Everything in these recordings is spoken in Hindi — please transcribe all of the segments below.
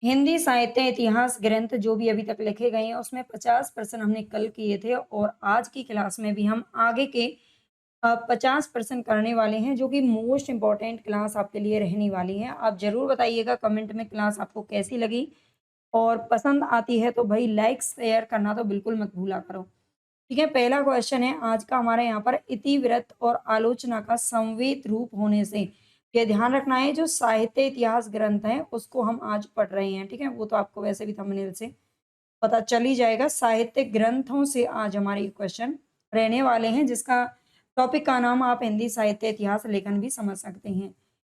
हिंदी साहित्य इतिहास ग्रंथ जो भी अभी तक लिखे गए हैं उसमें 50% हमने कल किए थे और आज की क्लास में भी हम आगे के 50% करने वाले हैं जो कि मोस्ट इम्पोर्टेंट क्लास आपके लिए रहने वाली है। आप ज़रूर बताइएगा कमेंट में क्लास आपको कैसी लगी और पसंद आती है तो भाई लाइक शेयर करना तो बिल्कुल मत भूला करो। ठीक है, पहला क्वेश्चन है आज का हमारे यहाँ पर इतिवृत्त और आलोचना का संवेद रूप होने से। ये ध्यान रखना है जो साहित्य इतिहास ग्रंथ है उसको हम आज पढ़ रहे हैं, ठीक है? वो तो आपको वैसे भी थंबनेल से पता चल ही जाएगा। साहित्य ग्रंथों से आज हमारे ये क्वेश्चन रहने वाले हैं जिसका टॉपिक का नाम आप हिंदी साहित्य इतिहास लेखन भी समझ सकते हैं।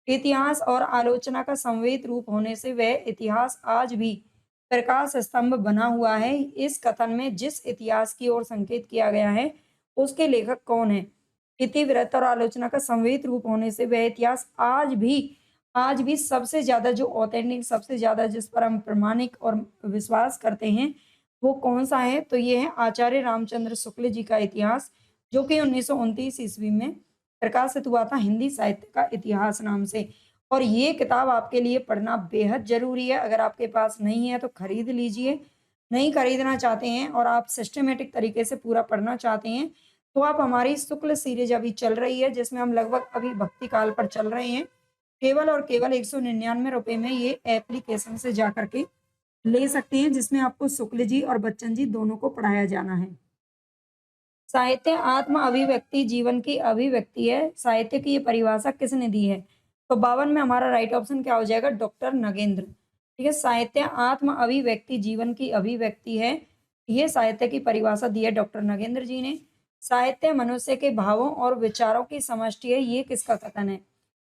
इतिहास और आलोचना का संवेद रूप होने से वह इतिहास आज भी प्रकाश स्तंभ बना हुआ है। इस कथन में जिस इतिहास की ओर संकेत किया गया है, उसके लेखक कौन है? इतिवृत्त और आलोचना का संवेद रूप होने से वह इतिहास आज भी सबसे ज़्यादा जो ऑथेंटिक सबसे ज़्यादा जिस पर हम प्रामाणिक और विश्वास करते हैं, वो कौन-सा है? तो ये है आचार्य रामचंद्र शुक्ल जी का इतिहास, जो कि 1929 ईस्वी में प्रकाशित हुआ था हिंदी साहित्य का इतिहास नाम से। और ये किताब आपके लिए पढ़ना बेहद ज़रूरी है। अगर आपके पास नहीं है तो खरीद लीजिए। नहीं खरीदना चाहते हैं और आप सिस्टमैटिक तरीके से पूरा पढ़ना चाहते हैं, तो आप हमारी शुक्ल सीरीज़ अभी चल रही है जिसमें हम लगभग अभी भक्ति काल पर चल रहे हैं। केवल और केवल ₹199 में ये एप्लीकेशन से जाकर के ले सकते हैं जिसमें आपको शुक्ल जी और बच्चन जी दोनों को पढ़ाया जाना है। साहित्य आत्म अभिव्यक्ति जीवन की अभिव्यक्ति है। साहित्य की ये परिभाषा किसने दी है? तो 52 में हमारा राइट ऑप्शन क्या हो जाएगा? डॉक्टर नगेंद्र। ठीक है, साहित्य आत्म अभिव्यक्ति जीवन की अभिव्यक्ति है। ये साहित्य की परिभाषा दी है डॉक्टर नगेंद्र जी ने। साहित्य मनुष्य के भावों और विचारों की समष्टि है। ये किसका कथन है?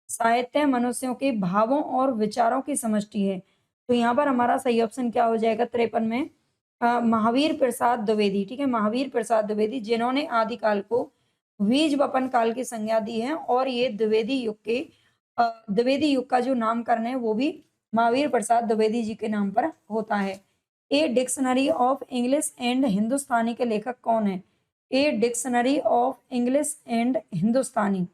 साहित्य मनुष्यों के भावों और विचारों की समष्टि है। तो यहाँ पर हमारा सही ऑप्शन क्या हो जाएगा 53 में? महावीर प्रसाद द्विवेदी, ठीक है? महावीर प्रसाद द्विवेदी जिन्होंने आदिकाल को बीज वपन काल की संज्ञा दी है और ये द्विवेदी युग का जो नामकरण है वो भी महावीर प्रसाद द्विवेदी जी के नाम पर होता है। A dictionary of English and Hindustani के लेखक कौन है? A dictionary of English and Hindustani.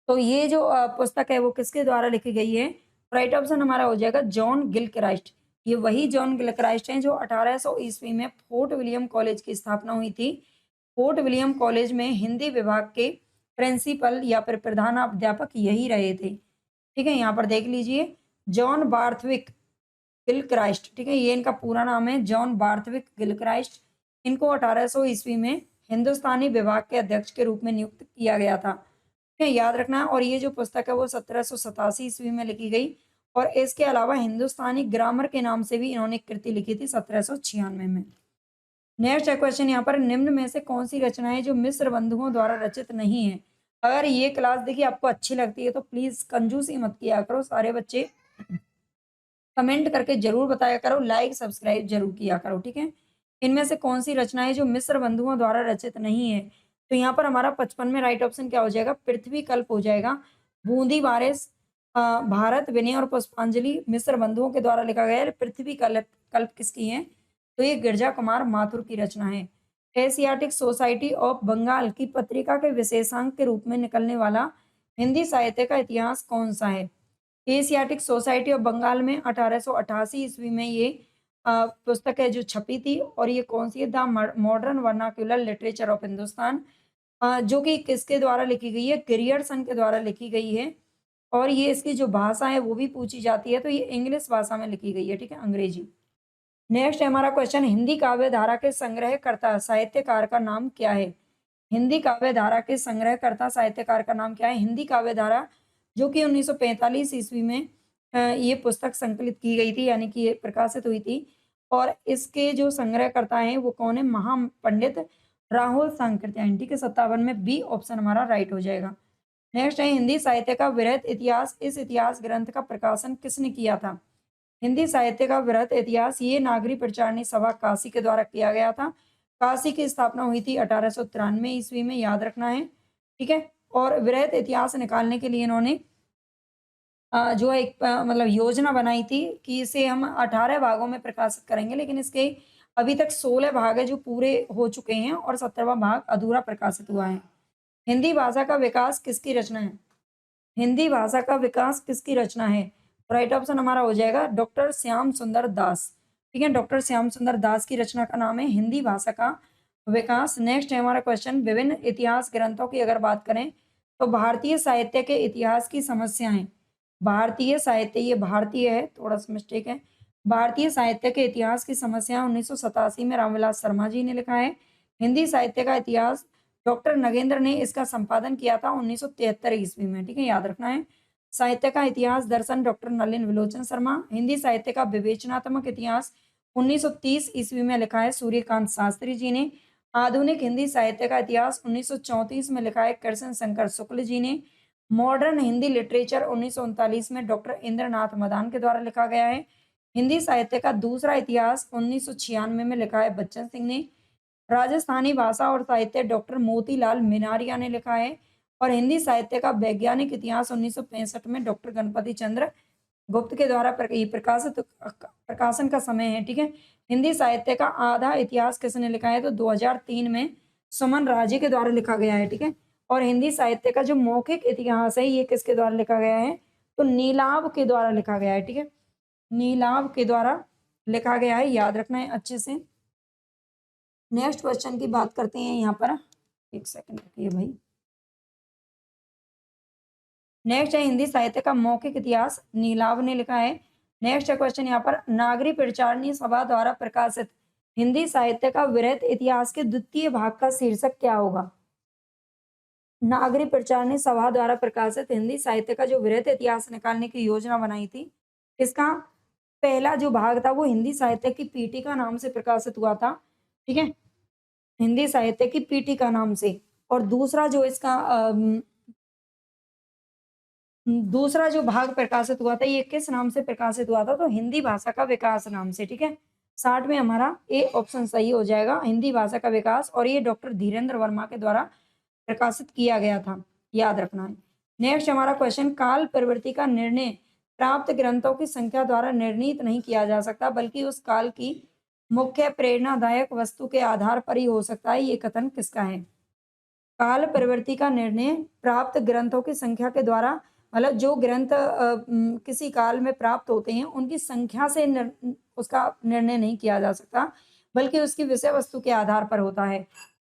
तो ये जो पुस्तक है वो किसके द्वारा लिखी गई है? राइट ऑप्शन हमारा हो जाएगा जॉन गिलक्राइस्ट। ये वही जॉन गिलक्राइस्ट हैं जो 1800 ईस्वी में फोर्ट विलियम कॉलेज की स्थापना हुई थी। फोर्ट विलियम कॉलेज में हिंदी विभाग के प्रिंसिपल या फिर प्रधानाध्यापक यही रहे थे। ठीक है, यहाँ पर देख लीजिए जॉन बार्थविक गिलक्राइस्ट, ठीक है? ये इनका पूरा नाम है जॉन बार्थविक गिलक्राइस्ट। इनको 1800 ईस्वी में हिंदुस्तानी विभाग के अध्यक्ष के रूप में नियुक्त किया गया था। ठीक है, याद रखना है। और ये जो पुस्तक है वो 1787 ईस्वी में लिखी गई और इसके अलावा हिंदुस्तानी ग्रामर के नाम से भी इन्होंने एक कृति लिखी थी 1796 में। नेक्स्ट है क्वेश्चन यहाँ पर निम्न में से कौन सी रचनाएं जो मिस्र बंधुओं द्वारा रचित नहीं है? अगर ये क्लास देखिए आपको अच्छी लगती है तो प्लीज कंजूसी मत किया करो। सारे बच्चे कमेंट करके जरूर बताया करो, लाइक सब्सक्राइब जरूर किया करो, ठीक है? इनमें से कौन सी रचनाएं जो मिस्र बंधुओं द्वारा रचित नहीं है? तो यहाँ पर हमारा 55 में राइट ऑप्शन क्या हो जाएगा? पृथ्वी कल्प हो जाएगा। बूंदी वारिस, भारत विनय और पुष्पांजलि मिस्र बंधुओं के द्वारा लिखा गया है। पृथ्वी कल्प कल्प किसकी है? तो ये गिरजा कुमार माथुर की रचना है। एशियाटिक सोसाइटी ऑफ बंगाल की पत्रिका के विशेषांक के रूप में निकलने वाला हिंदी साहित्य का इतिहास कौन सा है? एशियाटिक सोसाइटी ऑफ बंगाल में 1888 ईस्वी में ये पुस्तक है जो छपी थी और ये कौन सी है? The modern vernacular literature of Hindustan, जो कि किसके द्वारा लिखी गई है? ग्रियर्सन के द्वारा लिखी गई है। और ये इसकी जो भाषा है वो भी पूछी जाती है तो ये इंग्लिश भाषा में लिखी गई है, ठीक है? अंग्रेजी। नेक्स्ट है हमारा क्वेश्चन हिंदी काव्य धारा के संग्रहकर्ता साहित्यकार का नाम क्या है? हिंदी काव्य धारा के संग्रहकर्ता साहित्यकार का नाम क्या है? हिंदी काव्य धारा जो कि 1945 ईस्वी में ये पुस्तक संकलित की गई थी यानी कि ये प्रकाशित हुई थी और इसके जो संग्रहकर्ता हैं वो कौन है? महापंडित राहुल सांकृत्यायन, ठीक है? 57 में बी ऑप्शन हमारा राइट हो जाएगा। नेक्स्ट है हिंदी साहित्य का वृहत इतिहास, इस इतिहास ग्रंथ का प्रकाशन किसने किया था? हिंदी साहित्य का वृहत इतिहास ये नागरी प्रचारणी सभा काशी के द्वारा किया गया था। काशी की स्थापना हुई थी 1893 ईस्वी में, याद रखना है, ठीक है? और वृहत इतिहास निकालने के लिए इन्होंने जो एक मतलब योजना बनाई थी कि इसे हम 18 भागों में प्रकाशित करेंगे, लेकिन इसके अभी तक 16 भाग है जो पूरे हो चुके हैं और 17वां भाग अधूरा प्रकाशित हुआ है। हिंदी भाषा का विकास किसकी रचना है? हिंदी भाषा का विकास किसकी रचना है? राइट ऑप्शन हमारा हो जाएगा डॉक्टर श्याम सुंदर दास। ठीक है, डॉक्टर श्याम सुंदर दास की रचना का नाम है हिंदी भाषा का विकास। नेक्स्ट है हमारा क्वेश्चन, विभिन्न इतिहास ग्रंथों की अगर बात करें तो भारतीय साहित्य के इतिहास की समस्याएं। भारतीय साहित्य, ये भारतीय है, थोड़ा सा मिस्टेक है। भारतीय साहित्य के इतिहास की समस्या 1987 में रामविलास शर्मा जी ने लिखा है। हिंदी साहित्य का इतिहास डॉक्टर नगेंद्र ने इसका संपादन किया था 1973 ईस्वी में। ठीक है, याद रखना है। साहित्य का इतिहास दर्शन डॉक्टर नलिन विलोचन शर्मा। हिंदी साहित्य का विवेचनात्मक इतिहास 1930 ईस्वी में लिखा है सूर्यकांत शास्त्री जी ने। आधुनिक हिंदी साहित्य का इतिहास 1934 में लिखा है कृष्ण शंकर शुक्ल जी ने। मॉडर्न हिंदी लिटरेचर 1939 में डॉक्टर इंद्रनाथ मदान के द्वारा लिखा गया है। हिंदी साहित्य का दूसरा इतिहास 1996 में लिखा है बच्चन सिंह ने। राजस्थानी भाषा और साहित्य डॉक्टर मोतीलाल मिनारिया ने लिखा है। और हिंदी साहित्य का वैज्ञानिक इतिहास 1965 में डॉक्टर गणपति चंद्र गुप्त के द्वारा प्रकाशित प्रकाशन का समय है। ठीक है, हिंदी साहित्य का आधा इतिहास किसने लिखा है तो 2003 में सुमन राजे के द्वारा लिखा गया है। ठीक है, और हिंदी साहित्य का जो मौखिक इतिहास है ये किसके द्वारा लिखा गया है तो नीलाभ के द्वारा लिखा गया है। ठीक है, नीलाभ के द्वारा लिखा गया है, याद रखना है अच्छे से। नेक्स्ट क्वेश्चन की बात करते हैं यहाँ पर, एक सेकंड रखिए भाई। नेक्स्ट है हिंदी साहित्य का मौखिक इतिहास, नीलाभ ने लिखा है। नेक्स्ट है क्वेश्चन यहाँ पर, नागरी प्रचारणी सभा द्वारा प्रकाशित हिंदी साहित्य का वृहत इतिहास के द्वितीय भाग का शीर्षक क्या होगा। नागरी प्रचारणी सभा द्वारा प्रकाशित हिंदी साहित्य का जो वृहत इतिहास निकालने की योजना बनाई थी, इसका पहला जो भाग था वो हिंदी साहित्य की पीठिका नाम से प्रकाशित हुआ था। ठीक है, हिंदी साहित्य की पीठिका नाम से। और दूसरा जो इसका दूसरा जो भाग प्रकाशित हुआ था ये किस नाम से प्रकाशित हुआ था तो हिंदी भाषा का विकास नाम से। ठीक है, 60 में हमारा ए ऑप्शन सही हो जाएगा, हिंदी भाषा का विकास। और ये डॉक्टर धीरेन्द्र वर्मा के द्वारा प्रकाशित किया गया था, याद रखना है। नेक्स्ट हमारा क्वेश्चन, काल प्रवृत्ति का निर्णय प्राप्त ग्रंथों की संख्या द्वारा निर्णीत नहीं किया जा सकता बल्कि उस काल की मुख्य प्रेरणादायक वस्तु के आधार पर ही हो सकता है, ये कथन किसका है। काल प्रवृत्ति का निर्णय प्राप्त ग्रंथों की संख्या के द्वारा, मतलब जो ग्रंथ किसी काल में प्राप्त होते हैं उनकी संख्या से उसका निर्णय नहीं किया जा सकता बल्कि उसकी विषय वस्तु के आधार पर होता है।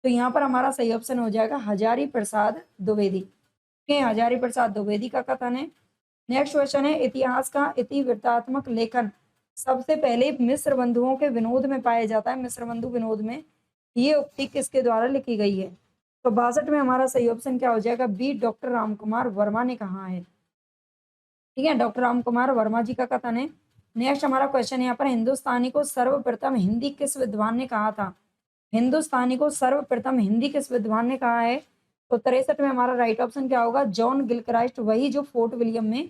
तो यहाँ पर हमारा सही ऑप्शन हो जाएगा हजारी प्रसाद द्विवेदी। हजारी प्रसाद द्विवेदी का कथन है। नेक्स्ट क्वेश्चन है, इतिहास का इतिवृत्तात्मक लेखन सबसे पहले मिस्र बंधुओं के विनोद में पाया जाता है। मिस्र बंधु विनोद में ये उक्ति किसके द्वारा लिखी गई है तो 62 में हमारा सही ऑप्शन क्या हो जाएगा बी, डॉक्टर रामकुमार वर्मा ने कहा है। ठीक है, डॉक्टर रामकुमार वर्मा जी का कथन है। नेक्स्ट हमारा क्वेश्चन यहाँ पर, हिंदुस्तानी को सर्वप्रथम हिंदी किस विद्वान ने कहा था। हिंदुस्तानी को सर्वप्रथम हिंदी किस विद्वान ने कहा है तो 63 में हमारा राइट ऑप्शन क्या होगा जॉन गिलक्राइस्ट, वही जो फोर्ट विलियम में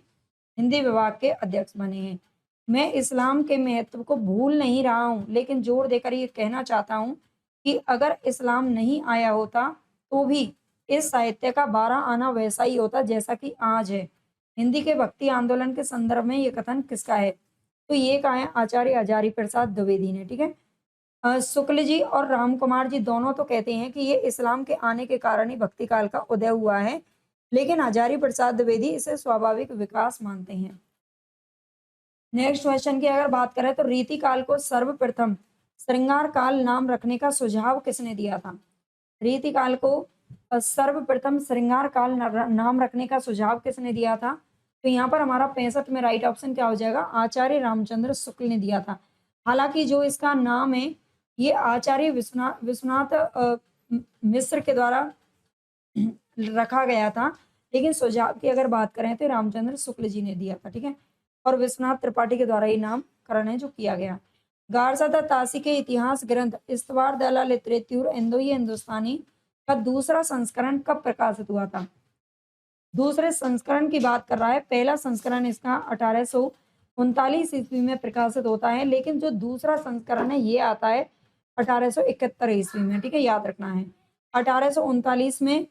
हिंदी विभाग के अध्यक्ष बने हैं। मैं इस्लाम के महत्व को भूल नहीं रहा हूँ लेकिन जोर देकर ये कहना चाहता हूँ कि अगर इस्लाम नहीं आया होता तो भी इस साहित्य का 12 आना वैसा ही होता जैसा कि आज है। हिंदी के भक्ति आंदोलन के संदर्भ में ये कथन किसका है तो ये कहा है आचार्य हजारी प्रसाद द्विवेदी ने। ठीक है, शुक्ल जी और राम कुमार जी दोनों तो कहते हैं कि ये इस्लाम के आने के कारण ही भक्ति काल का उदय हुआ है, लेकिन हजारी प्रसाद द्विवेदी इसे स्वाभाविक विकास मानते हैं। नेक्स्ट क्वेश्चन की अगर बात करें तो रीति काल को सर्वप्रथम श्रृंगार काल नाम रखने का सुझाव किसने दिया था। रीति काल को सर्वप्रथम श्रृंगार काल नाम रखने का सुझाव किसने दिया था तो यहाँ पर हमारा 65 में राइट ऑप्शन क्या हो जाएगा आचार्य रामचंद्र शुक्ल ने दिया था। हालांकि जो इसका नाम है ये आचार्य विश्वनाथ मिश्र के द्वारा रखा गया था, लेकिन सुझाव की अगर बात करें तो रामचंद्र शुक्ल जी ने दिया था। ठीक है, और विश्वनाथ त्रिपाठी के द्वारा ये नामकरण है जो किया गया। गारसादा तासी के इतिहास ग्रंथ इस्तवार दला लिटरेच्यूर इंदोई हिंदुस्तानी का दूसरा संस्करण कब प्रकाशित हुआ था। दूसरे संस्करण की बात कर रहा है, पहला संस्करण इसका 1839 ईस्वी में प्रकाशित होता है, लेकिन जो दूसरा संस्करण है ये आता है 1871 ईस्वी में। ठीक है, याद रखना है 1839 में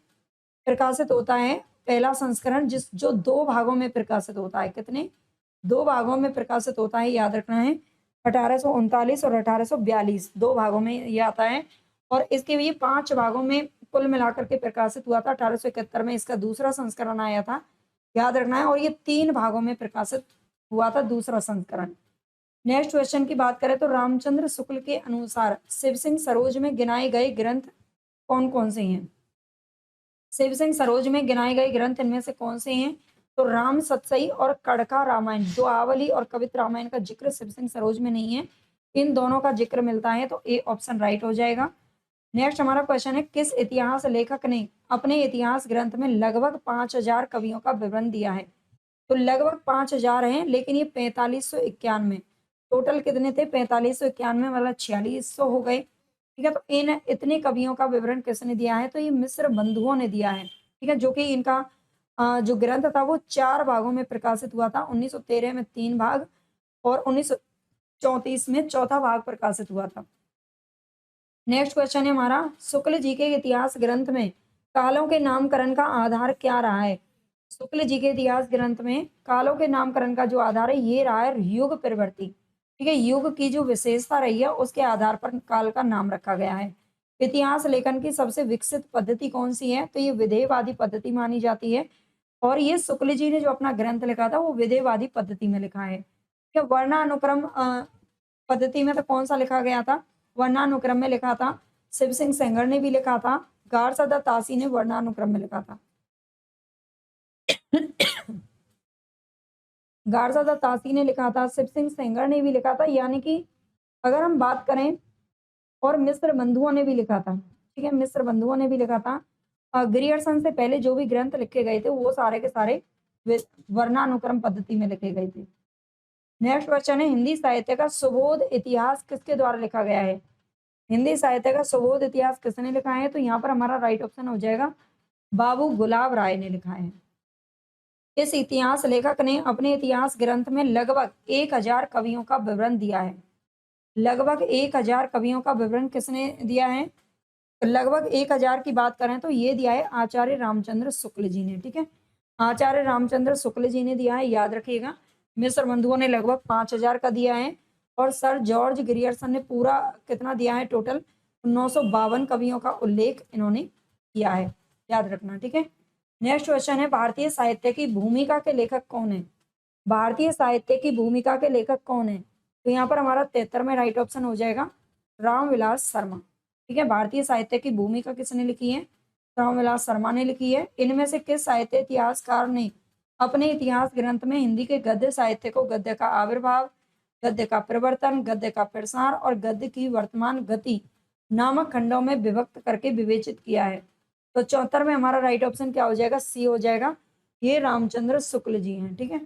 प्रकाशित होता है पहला संस्करण, जो 2 भागों में प्रकाशित होता है। कितने 2 भागों में प्रकाशित होता है, याद रखना है 1839 और 1842 2 भागों में ये आता है। और इसके भी 5 भागों में कुल मिलाकर के प्रकाशित हुआ था। 1871 में इसका दूसरा संस्करण आया था, याद रखना है। और ये 3 भागों में प्रकाशित हुआ था दूसरा संस्करण। नेक्स्ट क्वेश्चन की बात करें तो रामचंद्र शुक्ल के अनुसार शिव सिंह सरोज में गिनाए गए ग्रंथ कौन कौन से हैं? शिव सिंह सरोज में गिनाए गए ग्रंथ इनमें से कौन से हैं? तो राम सतसई और कड़का रामायण, दुआवली और कवित रामायण का जिक्र शिव सिंह सरोज में नहीं है, इन दोनों का जिक्र मिलता है, तो ए ऑप्शन राइट हो जाएगा। नेक्स्ट हमारा क्वेश्चन है, किस इतिहास लेखक ने अपने इतिहास ग्रंथ में लगभग 5000 कवियों का विवरण दिया है? तो लगभग 5000 हैं, लेकिन ये 4591 टोटल कितने थे? 4591 मतलब 4600 हो गए। ठीक है, तो इन इतने कवियों का विवरण किसने दिया है? तो ये मिस्र बंधुओं ने दिया है। ठीक है, जो कि इनका जो ग्रंथ था वो 4 भागों में प्रकाशित हुआ था। 1913 में 3 भाग और 1934 में चौथा भाग प्रकाशित हुआ था। नेक्स्ट क्वेश्चन है हमारा, शुक्ल जी के इतिहास ग्रंथ में कालों के नामकरण का आधार क्या रहा है? शुक्ल जी के इतिहास ग्रंथ में कालों के नामकरण का जो आधार है ये रहा है युग प्रवृत्ति। ठीक है, युग की जो विशेषता रही है उसके आधार पर काल का नाम रखा गया है। इतिहास लेखन की सबसे विकसित पद्धति कौन सी है? तो ये विधेयवादी पद्धति मानी जाती है, और ये शुक्ल जी ने जो अपना ग्रंथ लिखा था वो विधेयवादी पद्धति में लिखा है। ठीक है, वर्णानुक्रम पद्धति में तो कौन सा लिखा गया था? वर्णानुक्रम में लिखा था। शिव सिंह सेंगर ने भी लिखा था, गारसदा तासी ने वर्णानुक्रम में लिखा था। गारसदा तासी ने लिखा था, शिव सिंह सेंगर ने भी लिखा था, यानी कि अगर हम बात करें, और मिस्र बंधुओं ने भी लिखा था। ठीक है, मिस्र बंधुओं ने भी लिखा था। ग्रियर्सन से पहले जो भी ग्रंथ लिखे गए थे वो सारे के सारे वर्णानुक्रम पद्धति में लिखे गए थे। नेक्स्ट क्वेश्चन है, हिंदी साहित्य का सुबोध इतिहास किसके द्वारा लिखा गया है? हिंदी साहित्य का सुबोध इतिहास किसने लिखा है? तो यहाँ पर हमारा राइट ऑप्शन हो जाएगा बाबू गुलाब राय ने लिखा है। इस इतिहास लेखक ने अपने इतिहास ग्रंथ में लगभग 1000 कवियों का विवरण दिया है। लगभग 1000 कवियों का विवरण किसने दिया है? लगभग 1000 की बात करें तो ये दिया है आचार्य रामचंद्र शुक्ल जी ने। ठीक है, आचार्य रामचंद्र शुक्ल जी ने दिया है, याद रखिएगा। मिस्र बंधुओं ने लगभग 5000 का दिया है, और सर जॉर्ज ग्रियर्सन ने पूरा कितना दिया है? टोटल 952 कवियों का उल्लेख इन्होंने किया है, याद रखना। ठीक है, नेक्स्ट क्वेश्चन है, भारतीय साहित्य की भूमिका के लेखक कौन है? भारतीय साहित्य की भूमिका के लेखक कौन है? तो यहाँ पर हमारा 73 में राइट ऑप्शन हो जाएगा रामविलास शर्मा। ठीक है, भारतीय साहित्य की भूमिका किसने लिखी है? रामविलास शर्मा ने लिखी है। इनमें से किस साहित्य इतिहासकार ने अपने इतिहास ग्रंथ में हिंदी के गद्य साहित्य को गद्य का आविर्भाव, गद्य का परिवर्तन, गद्य का प्रसार और गद्य की वर्तमान गति नामक खंडों में विभक्त करके विवेचित किया है? तो 74 में हमारा राइट ऑप्शन क्या हो जाएगा? सी हो जाएगा। ये रामचंद्र शुक्ल जी हैं। ठीक है,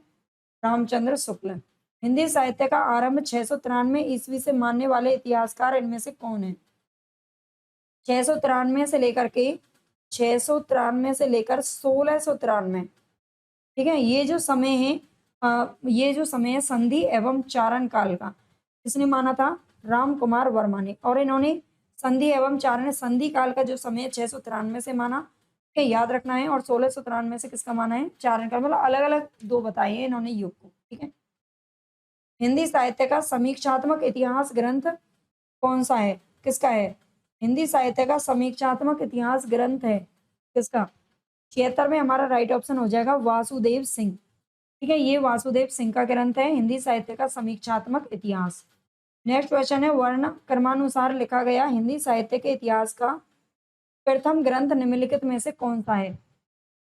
रामचंद्र शुक्ल। हिंदी साहित्य का आरंभ 693 ईस्वी से मानने वाले इतिहासकार इनमें से कौन है? 693 से लेकर के 693 से लेकर 1693। ठीक है, ये जो समय है ये जो समय है संधि एवं चारण काल का, किसने माना था? राम कुमार वर्मा ने। और इन्होंने संधि एवं चारण, संधि काल का जो समय 693 से माना, ठीक है, याद रखना है। और 1693 से किसका माना है? चारण काल, मतलब अलग अलग दो बताए हैं इन्होंने युग को। ठीक है, हिंदी साहित्य का समीक्षात्मक इतिहास ग्रंथ कौन सा है? किसका है? हिंदी साहित्य का समीक्षात्मक इतिहास ग्रंथ है किसका? 76 में हमारा राइट ऑप्शन हो जाएगा वासुदेव सिंह। ठीक है, ये वासुदेव सिंह का ग्रंथ है हिंदी साहित्य का समीक्षात्मक इतिहास। नेक्स्ट क्वेश्चन है, वर्ण क्रमानुसार लिखा गया हिंदी साहित्य के इतिहास का प्रथम ग्रंथ निम्नलिखित में से कौन सा है?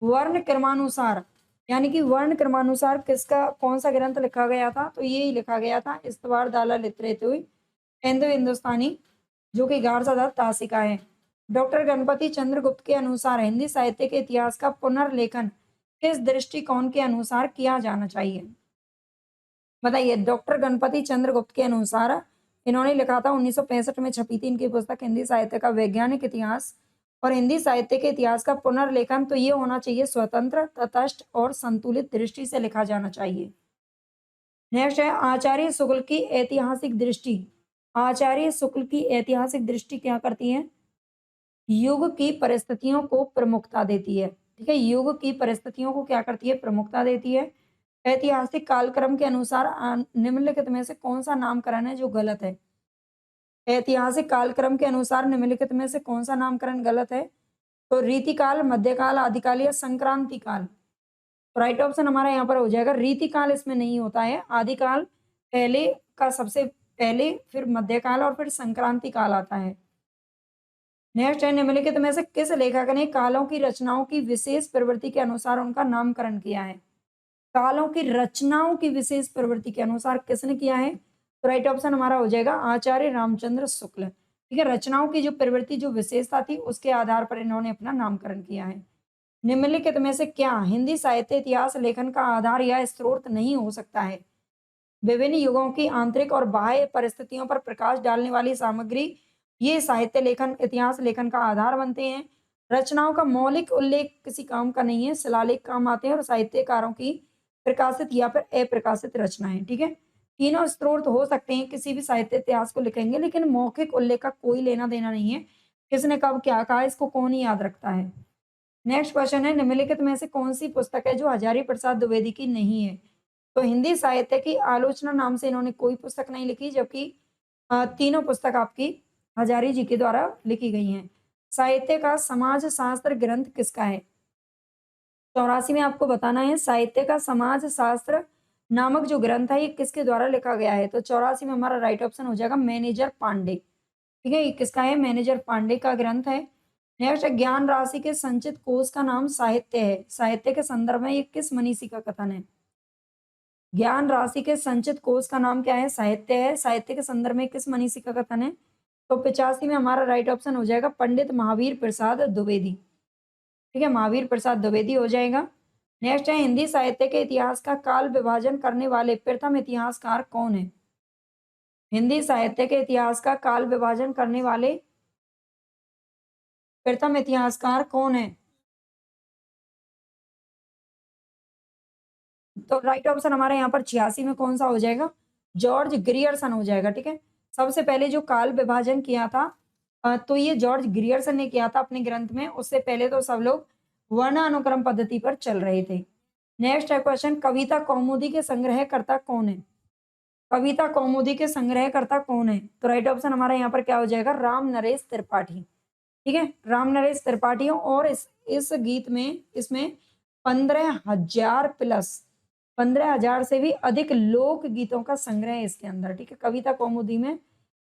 वर्ण क्रमानुसार, यानी कि वर्ण क्रमानुसार किसका, कौन सा ग्रंथ लिखा गया था? तो ये लिखा गया था इस्तवार दाला लित्रेतुई हिंदू हिंदुस्तानी, जो कि गारसदा तासी का है। डॉक्टर गणपति चंद्रगुप्त के अनुसार हिंदी साहित्य के इतिहास का पुनर्लेखन किस दृष्टिकोण के अनुसार किया जाना चाहिए? बताइए। डॉक्टर गणपति चंद्रगुप्त के अनुसार इन्होंने लिखा था, 1965 में छपी थी इनकी पुस्तक हिंदी साहित्य का वैज्ञानिक इतिहास और हिंदी साहित्य के इतिहास का पुनर्लेखन। तो ये होना चाहिए स्वतंत्र, तटस्थ और संतुलित दृष्टि से लिखा जाना चाहिए। नेक्स्ट है, आचार्य शुक्ल की ऐतिहासिक दृष्टि। आचार्य शुक्ल की ऐतिहासिक दृष्टि क्या करती है? युग की परिस्थितियों को प्रमुखता देती है। ठीक है, युग की परिस्थितियों को क्या करती है? प्रमुखता देती है। ऐतिहासिक कालक्रम के अनुसार निम्नलिखित में से कौन सा नामकरण है जो गलत है? ऐतिहासिक कालक्रम के अनुसार निम्नलिखित में से कौन सा नामकरण गलत है? तो रीतिकाल, मध्यकाल, आदिकाल या संक्रांति काल। तो राइट ऑप्शन हमारा यहाँ पर हो जाएगा रीतिकाल, इसमें नहीं होता है। आदिकाल पहले का सबसे पहले, फिर मध्यकाल और फिर संक्रांति काल आता है। नेक्स्ट है, निम्नलिखित में से किस लेखक ने कालों की रचनाओं की विशेष प्रवृत्ति के अनुसार उनका नामकरण किया है? कालों की रचनाओं की विशेष प्रवृत्ति के अनुसार किसने किया है? तो राइट ऑप्शन हमारा हो जाएगा आचार्य रामचंद्र शुक्ल। ठीक है, रचनाओं की जो प्रवृत्ति, जो विशेषता थी, उसके आधार पर इन्होंने अपना नामकरण किया है। निम्नलिखित में से क्या हिंदी साहित्य इतिहास लेखन का आधार या स्रोत नहीं हो सकता है? विभिन्न युगों की आंतरिक और बाह्य परिस्थितियों पर प्रकाश डालने वाली सामग्री ये साहित्य लेखन, इतिहास लेखन का आधार बनते हैं। रचनाओं का मौलिक उल्लेख किसी काम का नहीं है, शिलालेख काम आते हैं और साहित्यकारों की प्रकाशित या फिर अप्रकाशित रचनाएं। ठीक है, तीनों स्रोत हो सकते हैं किसी भी साहित्य इतिहास को लिखेंगे, लेकिन मौखिक उल्लेख का कोई लेना देना नहीं है। किसने कब क्या कहा, इसको कौन ही याद रखता है। नेक्स्ट क्वेश्चन है, निम्नलिखित में से कौन सी पुस्तक है जो हजारी प्रसाद द्विवेदी की नहीं है? तो हिंदी साहित्य की आलोचना नाम से इन्होंने कोई पुस्तक नहीं लिखी, जबकि तीनों पुस्तक आपकी हजारी जी के द्वारा लिखी गई हैं। साहित्य का समाज शास्त्र ग्रंथ किसका है? 84 में आपको बताना है साहित्य का समाज शास्त्र नामक जो ग्रंथ है ये किसके द्वारा लिखा गया है? तो 84 में हमारा राइट ऑप्शन हो जाएगा मैनेजर पांडे। ठीक है, ये किसका है? मैनेजर पांडे का ग्रंथ है। नेक्स्ट है, ज्ञान राशि के संचित कोष का नाम साहित्य है। साहित्य के संदर्भ में ये किस मनीषी का कथन है? ज्ञान राशि के संचित कोष का नाम क्या है? साहित्य है। साहित्य के संदर्भ में किस मनीषी का कथन है? तो 85 में हमारा राइट ऑप्शन हो जाएगा पंडित महावीर प्रसाद द्विवेदी। ठीक है, महावीर प्रसाद द्विवेदी हो जाएगा। नेक्स्ट है, हिंदी साहित्य के इतिहास का काल विभाजन करने वाले प्रथम इतिहासकार कौन है? हिंदी साहित्य के इतिहास का काल विभाजन करने वाले प्रथम इतिहासकार कौन है? तो राइट ऑप्शन हमारा यहाँ पर 86 में कौन सा हो जाएगा? जॉर्ज ग्रियर्सन हो जाएगा। ठीक है, सबसे पहले जो काल विभाजन किया था तो ये जॉर्ज ग्रियर्सन ने किया था अपने ग्रंथ में। उससे पहले तो सब लोग वर्णानुक्रम पद्धति पर चल रहे थे। नेक्स्ट है क्वेश्चन, कविता कौमुदी के संग्रहकर्ता कौन है? कविता कौमुदी के संग्रहकर्ता कौन है? तो राइट ऑप्शन हमारा यहाँ पर क्या हो जाएगा? राम नरेश त्रिपाठी। ठीक है, राम नरेश त्रिपाठी। और इस गीत में, इसमें 15,000 प्लस 15,000 से भी अधिक लोक गीतों का संग्रह है इसके अंदर। ठीक है, कविता कौमुदी में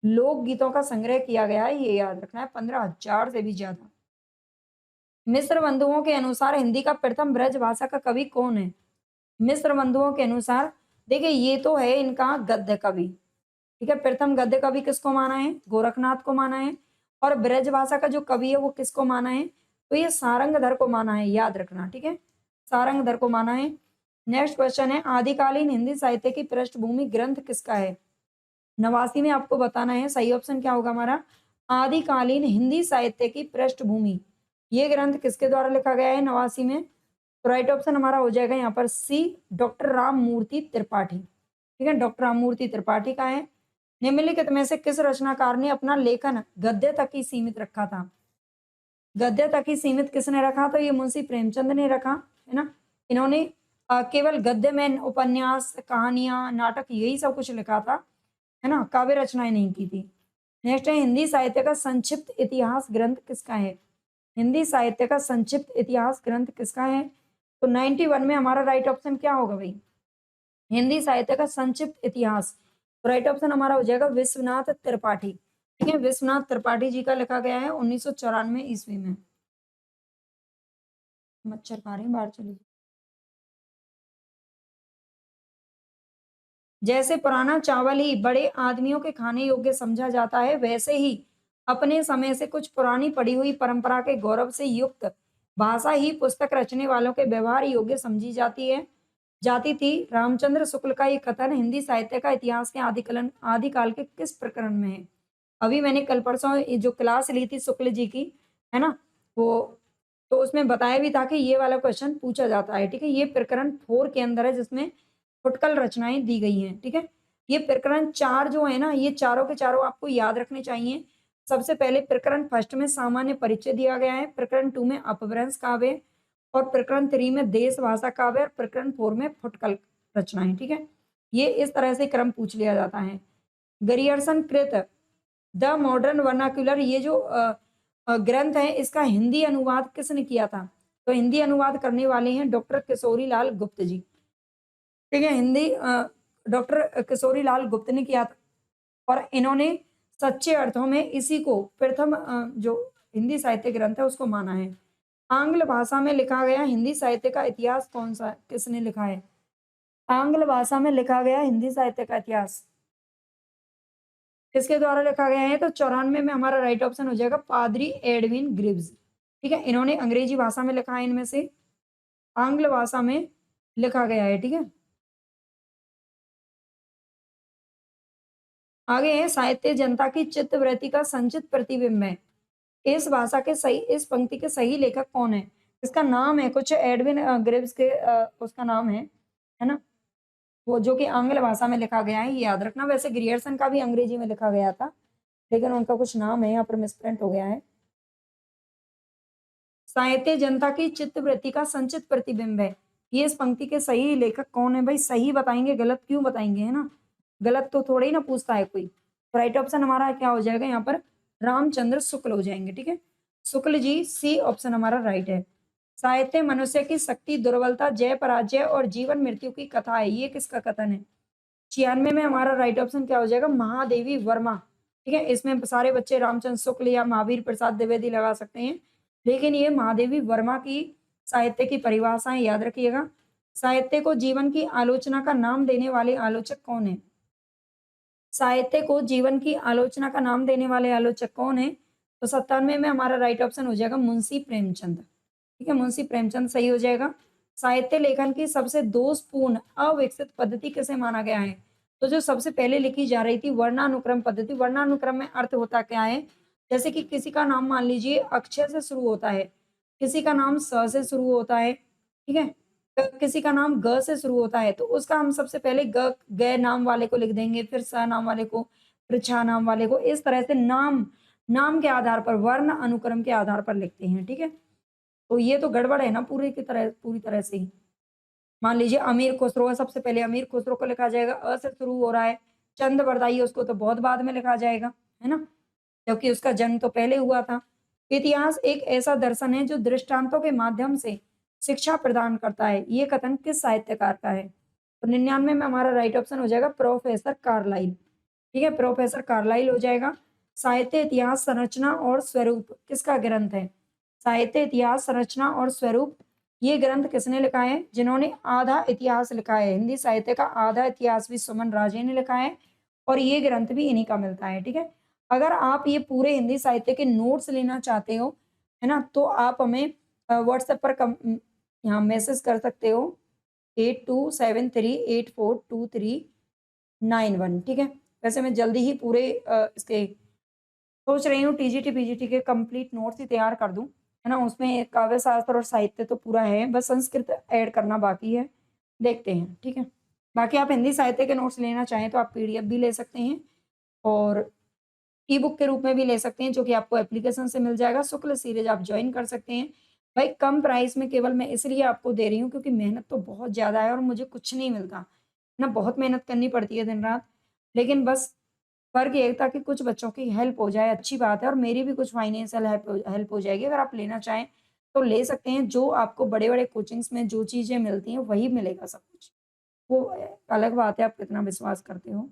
लोक गीतों का संग्रह किया गया है, ये याद रखना है, 15,000 से भी ज्यादा। मिश्र बंधुओं के अनुसार हिंदी का प्रथम ब्रज भाषा का कवि कौन है? मिश्र बंधुओं के अनुसार, देखिए ये तो है इनका गद्य कवि। ठीक है, प्रथम गद्य कवि किसको माना है? गोरखनाथ को माना है। और ब्रज भाषा का जो कवि है वो किसको माना है? तो ये सारंगधर को माना है, याद रखना। ठीक है, सारंगधर को माना है। नेक्स्ट क्वेश्चन है, आदिकालीन हिंदी साहित्य की पृष्ठभूमि ग्रंथ किसका है? 89 में आपको बताना है सही ऑप्शन क्या होगा हमारा? आदिकालीन हिंदी साहित्य की पृष्ठभूमि, ये ग्रंथ किसके द्वारा लिखा गया है 89 में? तो राइट ऑप्शन हमारा हो जाएगा यहाँ पर सी, डॉक्टर राममूर्ति त्रिपाठी। ठीक है, डॉक्टर राममूर्ति त्रिपाठी का है। निम्नलिखित में से किस रचनाकार ने अपना लेखन गद्य तक ही सीमित रखा था? गद्य तक ही सीमित किसने रखा? तो ये मुंशी प्रेमचंद ने रखा है ना। इन्होंने केवल गद्य में उपन्यास, कहानियां, नाटक, यही सब कुछ लिखा था, है ना, काव्य रचनाएं नहीं की थी। नेक्स्ट है, हिंदी साहित्य का संक्षिप्त इतिहास ग्रंथ किसका है? हिंदी साहित्य का संक्षिप्त इतिहास ग्रंथ किसका है? तो 91 में हमारा राइट ऑप्शन क्या होगा भाई? हिंदी साहित्य का संक्षिप्त इतिहास। तो राइट ऑप्शन हमारा हो जाएगा विश्वनाथ त्रिपाठी। ठीक है, विश्वनाथ त्रिपाठी जी का लिखा गया है 1994 ईस्वी में। मच्छर खा रहे हैं, बाहर चलिए। जैसे पुराना चावल ही बड़े आदमियों के खाने योग्य समझा जाता है, वैसे ही अपने समय से कुछ पुरानी पड़ी हुई परंपरा के गौरव से युक्त भाषा ही पुस्तक रचने वालों के व्यवहार योग्य समझी जाती थी। रामचंद्र शुक्ल का ये कथन हिंदी साहित्य का इतिहास के आदिकाल के किस प्रकरण में है? अभी मैंने कल परसों ये जो क्लास ली थी शुक्ल जी की, है ना, वो तो उसमें बताया भी था कि ये वाला क्वेश्चन पूछा जाता है। ठीक है, ये प्रकरण 4 के अंदर है जिसमें फुटकल रचनाएं दी गई हैं। ठीक है, ये प्रकरण 4 जो है ना, ये चारों के चारों आपको याद रखने चाहिए। सबसे पहले प्रकरण फर्स्ट में सामान्य परिचय दिया गया है, प्रकरण 2 में अपभ्रंश काव्य, और प्रकरण 3 में देश भाषा काव्य, और प्रकरण 4 में फुटकल रचनाएं। ठीक है, ये इस तरह से क्रम पूछ लिया जाता है। ग्रियर्सन कृत द मॉडर्न वर्नाक्यूलर, ये जो ग्रंथ है इसका हिंदी अनुवाद किसने किया था? तो हिंदी अनुवाद करने वाले हैं डॉक्टर किशोरी लाल गुप्त जी। ठीक है, हिंदी डॉक्टर किशोरी लाल गुप्त ने किया था और इन्होंने सच्चे अर्थों में इसी को प्रथम जो हिंदी साहित्य ग्रंथ है उसको माना है। आंग्ल भाषा में लिखा गया हिंदी साहित्य का इतिहास कौन सा किसने लिखा है? आंग्ल भाषा में लिखा गया हिंदी साहित्य का इतिहास किसके द्वारा लिखा गया है? तो 94 में हमारा राइट ऑप्शन हो जाएगा पादरी एडविन ग्रीव्स। ठीक है, इन्होंने अंग्रेजी भाषा में लिखा है, इनमें से आंग्ल भाषा में लिखा गया है। ठीक है, आगे है साहित्य जनता की चित्तवृत्ति का संचित प्रतिबिंब है। इस भाषा के सही इस पंक्ति के सही लेखक कौन है? इसका नाम है कुछ एडविन ग्रिव्स के उसका नाम है ना? वो जो कि आंग्ल भाषा में लिखा गया है, ये याद रखना। वैसे ग्रियर्सन का भी अंग्रेजी में लिखा गया था, लेकिन उनका कुछ नाम है यहाँ पर मिसप्रिंट हो गया है। साहित्य जनता की चित्तवृत्ति का संचित प्रतिबिंब है। ये इस पंक्ति के सही लेखक कौन है? भाई सही बताएंगे, गलत क्यों बताएंगे, है ना? गलत तो थोड़ा ही ना पूछता है कोई। तो राइट ऑप्शन हमारा क्या हो जाएगा यहाँ पर? रामचंद्र शुक्ल हो जाएंगे। ठीक है, शुक्ल जी, सी ऑप्शन हमारा राइट है। साहित्य मनुष्य की शक्ति, दुर्बलता, जय पराजय और जीवन मृत्यु की कथा है। ये किसका कथन है? 96 में हमारा राइट ऑप्शन क्या हो जाएगा? महादेवी वर्मा। ठीक है, इसमें सारे बच्चे रामचंद्र शुक्ल या महावीर प्रसाद द्विवेदी लगा सकते हैं, लेकिन ये महादेवी वर्मा की साहित्य की परिभाषाएं याद रखिएगा। साहित्य को जीवन की आलोचना का नाम देने वाले आलोचक कौन है? साहित्य को जीवन की आलोचना का नाम देने वाले आलोचक कौन है? तो 97 में हमारा राइट ऑप्शन हो जाएगा मुंशी प्रेमचंद। ठीक है, मुंशी प्रेमचंद सही हो जाएगा। साहित्य लेखन की सबसे दोषपूर्ण अविकसित पद्धति किसे माना गया है? तो जो सबसे पहले लिखी जा रही थी वर्णानुक्रम पद्धति। वर्णानुक्रम में अर्थ होता क्या है? जैसे कि किसी का नाम मान लीजिए अक्षर से शुरू होता है, किसी का नाम स से शुरू होता है, ठीक है, किसी का नाम ग से शुरू होता है, तो उसका हम सबसे पहले ग नाम वाले को लिख देंगे, फिर स नाम वाले को, फिर छ नाम वाले को। इस तरह से नाम नाम के आधार पर वर्ण अनुक्रम के आधार पर लिखते हैं। ठीक है, तो ये तो गड़बड़ है ना पूरी तरह से ही। मान लीजिए अमीर खुसरो है, सबसे पहले अमीर खुसरो को लिखा जाएगा, अ से शुरू हो रहा है। चंद बरदाई उसको तो बहुत बाद में लिखा जाएगा, है ना, क्योंकि उसका जन्म तो पहले हुआ था। इतिहास एक ऐसा दर्शन है जो दृष्टांतों के माध्यम से शिक्षा प्रदान करता है। ये कथन किस साहित्यकार का है? तो 99 में हमारा राइट ऑप्शन हो जाएगा प्रोफेसर कार्लाइल। ठीक है, प्रोफेसर कार्लाइल हो जाएगा। साहित्य इतिहास संरचना और स्वरूप किसका ग्रंथ है? साहित्य इतिहास संरचना और स्वरूप ये ग्रंथ किसने लिखा है? जिन्होंने आधा इतिहास लिखा है, हिंदी साहित्य का आधा इतिहास भी सुमन राजे ने लिखा है, और ये ग्रंथ भी इन्हीं का मिलता है। ठीक है, अगर आप ये पूरे हिंदी साहित्य के नोट्स लेना चाहते हो, है ना, तो आप हमें व्हाट्सएप पर यहाँ मैसेज कर सकते हो 8273842391। ठीक है, वैसे मैं जल्दी ही पूरे इसके सोच रही हूँ टीजीटी पीजीटी के कंप्लीट नोट्स ही तैयार कर दूं, है ना। उसमें काव्य शास्त्र और साहित्य तो पूरा है, बस संस्कृत ऐड करना बाकी है, देखते हैं। ठीक है, बाकी आप हिंदी साहित्य के नोट्स लेना चाहें तो आप पीडीएफ भी ले सकते हैं और ई बुक के रूप में भी ले सकते हैं, जो कि आपको एप्लीकेशन से मिल जाएगा। शुक्ल सीरीज आप ज्वाइन कर सकते हैं। भाई कम प्राइस में केवल मैं इसलिए आपको दे रही हूँ क्योंकि मेहनत तो बहुत ज़्यादा है और मुझे कुछ नहीं मिलता ना, बहुत मेहनत करनी पड़ती है दिन रात। लेकिन बस फ़र्क ये है ताकि कुछ बच्चों की हेल्प हो जाए, अच्छी बात है, और मेरी भी कुछ फाइनेंशियल हेल्प हो जाएगी। अगर आप लेना चाहें तो ले सकते हैं। जो आपको बड़े-बड़े कोचिंग्स में जो चीज़ें मिलती हैं वही मिलेगा सब कुछ। वो अलग बात है आप कितना विश्वास करते हो।